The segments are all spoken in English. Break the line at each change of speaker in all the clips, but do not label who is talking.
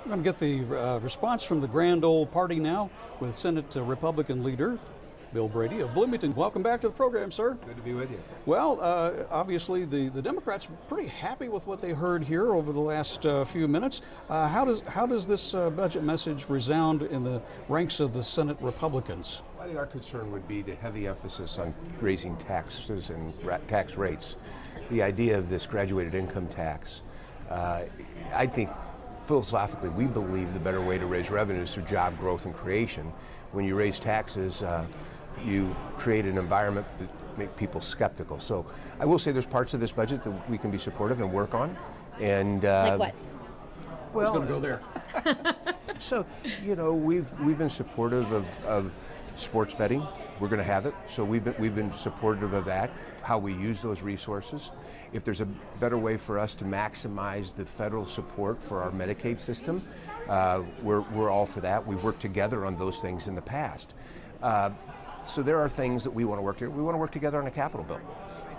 We're going to get the response from the grand old party now with Senate Republican Leader Bill Brady of Bloomington. Welcome back to the program, sir.
Good to be with you.
Well, obviously the Democrats are pretty happy with what they heard here over the last few minutes. How does this budget message resound in the ranks of the Senate Republicans?
I think our concern would be the heavy emphasis on raising taxes and tax rates. The idea of this graduated income tax, I think philosophically we believe the better way to raise revenue is through job growth and creation. When you raise taxes, you create an environment that make people skeptical. So I will say there's parts of this budget that we can be supportive and work on. And
like what?
Well, I was going to go there.
So, you know, we've been supportive of sports betting. We're going to have it. So we've been supportive of that, how we use those resources. If there's a better way for us to maximize the federal support for our Medicaid system, we're all for that. We've worked together on those things in the past. So there are things that we want to work together. We want to work together on a capital bill.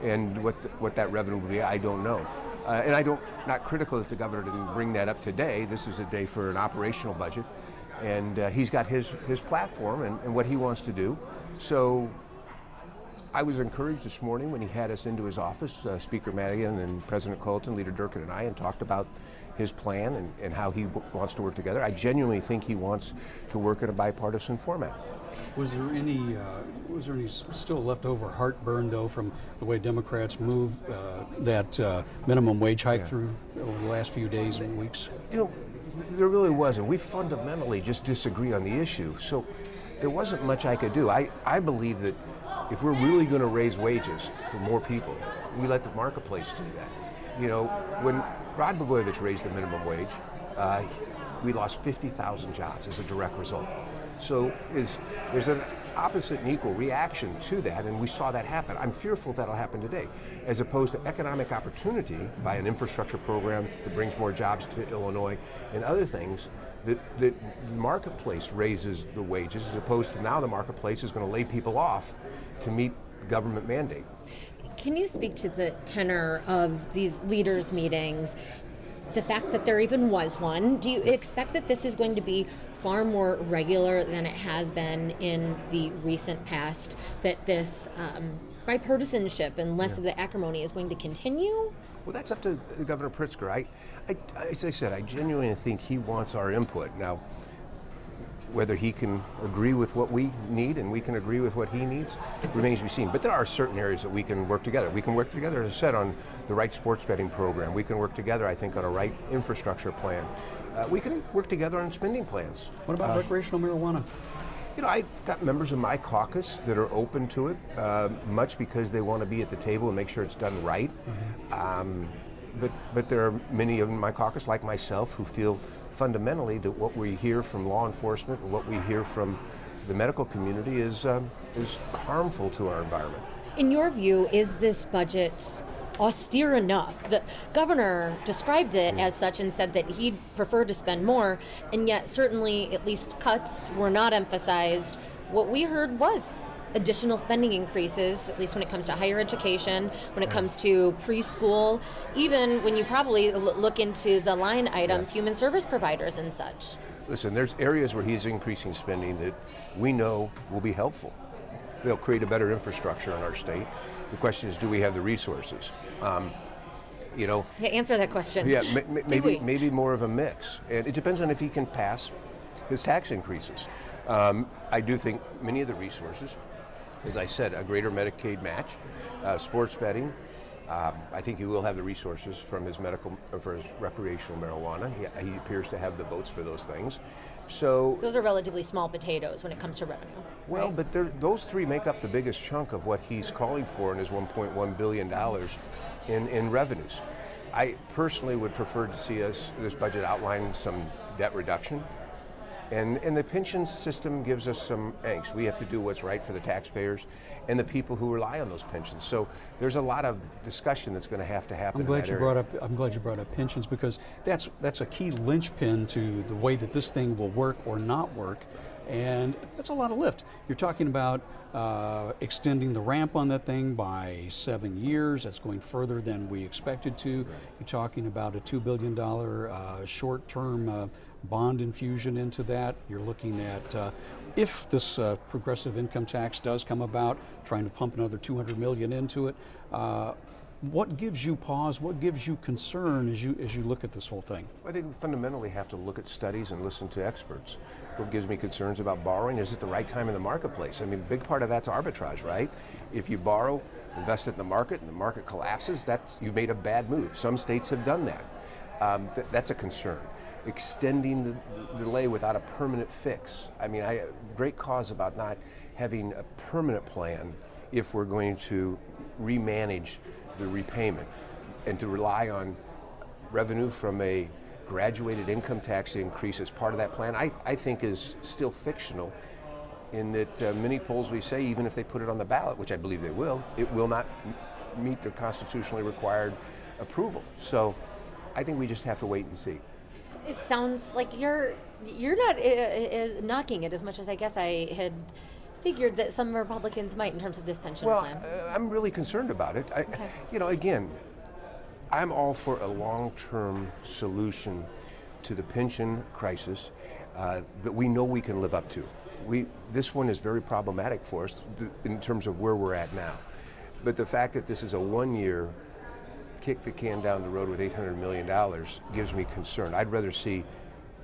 And what that revenue will be, I don't know. And not critical that the governor didn't bring that up today. This is a day for an operational budget. And he's got his platform and what he wants to do. So I was encouraged this morning when he had us into his office, Speaker Madigan and President Colton, Leader Durkin and I, and talked about his plan and how he wants to work together. I genuinely think he wants to work in a bipartisan format.
Was there any still leftover heartburn, though, from the way Democrats moved that minimum wage hike through over the last few days and weeks?
You know, there really wasn't. We fundamentally just disagree on the issue. So there wasn't much I could do. I believe that if we're really going to raise wages for more people, we let the marketplace do that. You know, when Rod Blagojevich raised the minimum wage, we lost 50,000 jobs as a direct result. So there's an opposite and equal reaction to that, and we saw that happen. I'm fearful that'll happen today, as opposed to economic opportunity by an infrastructure program that brings more jobs to Illinois and other things, that the marketplace raises the wages, as opposed to now the marketplace is going to lay people off to meet government mandate.
Can you speak to the tenor of these leaders' meetings? The fact that there even was one, do you expect that this is going to be far more regular than it has been in the recent past, that this bipartisanship and less of the acrimony is going to continue?
Well, that's up to Governor Pritzker. As I said, I genuinely think he wants our input. Now, whether he can agree with what we need and we can agree with what he needs remains to be seen. But there are certain areas that we can work together. We can work together, as I said, on the right sports betting program. We can work together, I think, on a right infrastructure plan. We can work together on spending plans.
What about recreational marijuana?
You know, I've got members of my caucus that are open to it, much because they want to be at the table and make sure it's done right. But there are many of my caucus, like myself, who feel fundamentally that what we hear from law enforcement and what we hear from the medical community is harmful to our environment.
In your view, is this budget austere enough? The governor described it as such and said that he'd prefer to spend more, and yet certainly at least cuts were not emphasized. What we heard was additional spending increases, at least when it comes to higher education, when it comes to preschool, even when you probably look into the line items, human service providers and such.
Listen, there's areas where he's increasing spending that we know will be helpful. They'll create a better infrastructure in our state. The question is, do we have the resources? You know.
Yeah, answer that question.
Yeah, maybe more of a mix. And it depends on if he can pass his tax increases. I do think many of the resources, as I said, a greater Medicaid match, sports betting. I think he will have the resources from his for his recreational marijuana. He appears to have the votes for those things. So
those are relatively small potatoes when it comes to revenue.
Well,
right?
but those three make up the biggest chunk of what he's calling for in his $1.1 billion in revenues. I personally would prefer to see this budget outline some debt reduction. And the pension system gives us some angst. We have to do what's right for the taxpayers and the people who rely on those pensions. So there's a lot of discussion that's going to happen.
I'm glad you brought up pensions, because that's a key linchpin to the way that this thing will work or not work. and that's a lot of lift. You're talking about extending the ramp on that thing by 7 years. That's going further than we expected to. Right. You're talking about a $2 billion short-term bond infusion into that. You're looking at, if this progressive income tax does come about, trying to pump another $200 million into it. What gives you pause? What gives you concern as you look at this whole thing?
I think we fundamentally have to look at studies and listen to experts. What gives me concerns about borrowing is it the right time in the marketplace? I mean, a big part of that's arbitrage, right? If you borrow, invest it in the market, and the market collapses, you've made a bad move. Some states have done that. That's a concern. Extending the delay without a permanent fix. I mean, I have great cause about not having a permanent plan if we're going to remanage the repayment and to rely on revenue from a graduated income tax increase as part of that plan, I think is still fictional in that many polls we say, even if they put it on the ballot, which I believe they will, it will not meet the constitutionally required approval. So I think we just have to wait and see.
It sounds like you're not knocking it as much as I guess I had figured that some Republicans might in terms of this pension plan.
I'm really concerned about it.
Okay.
You know, again, I'm all for a long-term solution to the pension crisis that we know we can live up to. This one is very problematic for us in terms of where we're at now. But the fact that this is a one-year kick the can down the road with $800 million gives me concern. I'd rather see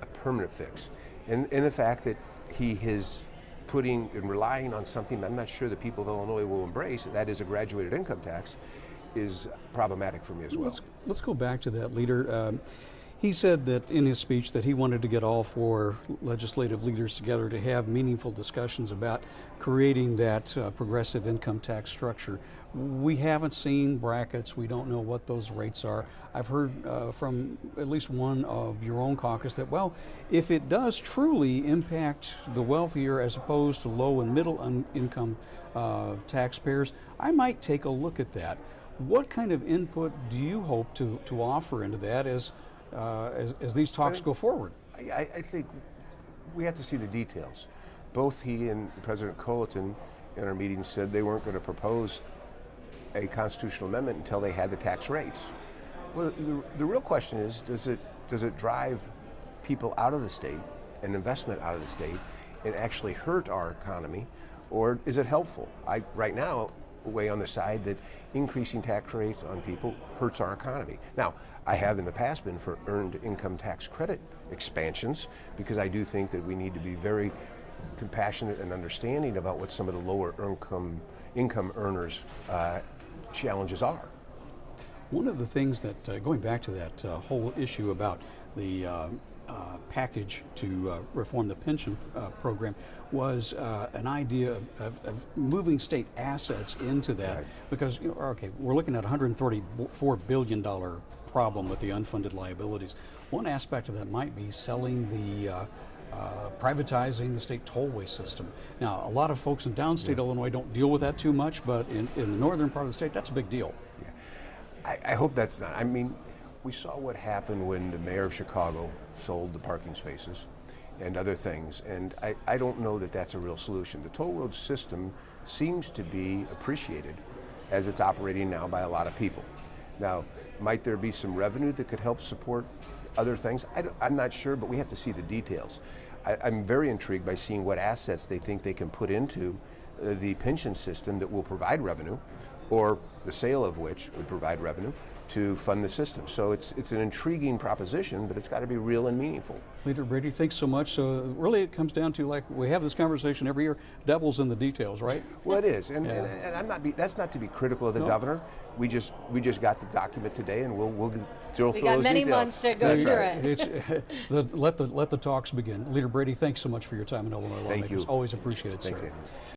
a permanent fix. And the fact that he is putting and relying on something that I'm not sure the people of Illinois will embrace, that is a graduated income tax, is problematic for me as well.
Let's go back to that, Leader. He said that in his speech that he wanted to get all four legislative leaders together to have meaningful discussions about creating that progressive income tax structure. We haven't seen brackets. We don't know what those rates are. I've heard from at least one of your own caucus that, well, if it does truly impact the wealthier as opposed to low and middle income taxpayers, I might take a look at that. What kind of input do you hope to offer into that as these talks go forward?
I think we have to see the details. Both he and President Colleton in our meeting said they weren't going to propose a constitutional amendment until they had the tax rates. Well, the real question is, does it drive people out of the state and investment out of the state and actually hurt our economy, or is it helpful? I right now weigh on the side that increasing tax rates on people hurts our economy. Now, I have in the past been for earned income tax credit expansions because I do think that we need to be very compassionate and understanding about what some of the lower income earners' challenges are.
One of the things that, going back to that whole issue about the package to reform the pension program, was an idea of moving state assets into that. Right. Because, okay, we're looking at $134 billion problem with the unfunded liabilities. One aspect of that might be selling the privatizing the state tollway system. Now, a lot of folks in downstate Illinois don't deal with that too much, but in the northern part of the state, that's a big deal.
Yeah. I hope that's not. I mean, we saw what happened when the mayor of Chicago sold the parking spaces and other things, and I don't know that that's a real solution. The toll road system seems to be appreciated as it's operating now by a lot of people. Now, might there be some revenue that could help support other things? I'm not sure, but we have to see the details. I'm very intrigued by seeing what assets they think they can put into the pension system that will provide revenue, or the sale of which would provide revenue to fund the system. So it's an intriguing proposition, but it's got to be real and meaningful.
Leader Brady, thanks so much. So really it comes down to, like we have this conversation every year, devil's in the details, right?
Well, it is, and I'm not. That's not to be critical of the governor. We just got the document today, and we'll drill through those details.
We got many months to go through
it. Let the talks begin. Leader Brady, thanks so much for your time in Illinois Lawmakers.
Thank you.
Always appreciate it,
Thanks,
sir.
Andrew.